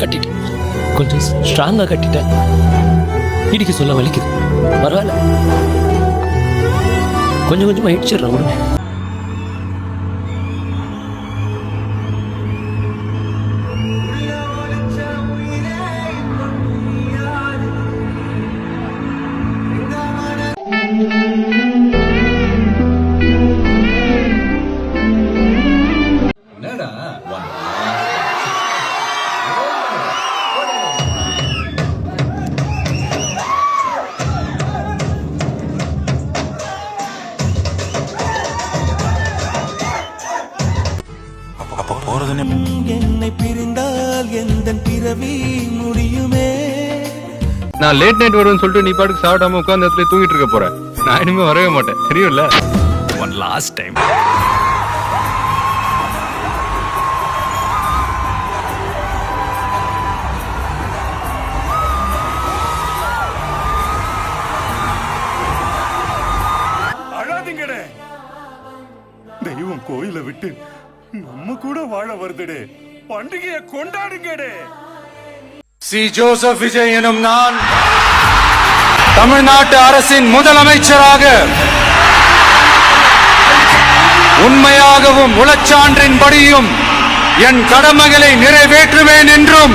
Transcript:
கட்டி கட்டிட்டேன். கொஞ்சம் ஸ்ட்ராங்கா கட்டிட்டேன். இடிக்க சொல்ல வலிக்குது. பரவாயில்ல, கொஞ்சம் கொஞ்சமா இடிச்சிடுறேன். விடுங்க. என்னை பிரிந்தால் எந்த பிறவி முடியுமே. நான் லேட் நைட் வருவேன்னு சொல்லிட்டு நீ பாட்டுக்கு சாப்பிடாம உட்கார்ந்து இடத்துல தூங்கிட்டு இருக்க போற. நான் இனிமே வரவே மாட்டேன், தெரியும்ல. One last time. அழாதீங்கடே, தெய்வம் கோயில விட்டு நம்ம கூட வாழ வருதுடே. பண்டிகையை கொண்டாடுங்கடே. சி ஜோசப் விஜய் எனும் நான் தமிழ்நாட்டு அரசின் முதலமைச்சராக உண்மையாகவும் உளச்சான்றின்படியும் என் கடமைகளை நிறைவேற்றுவேன் என்றும்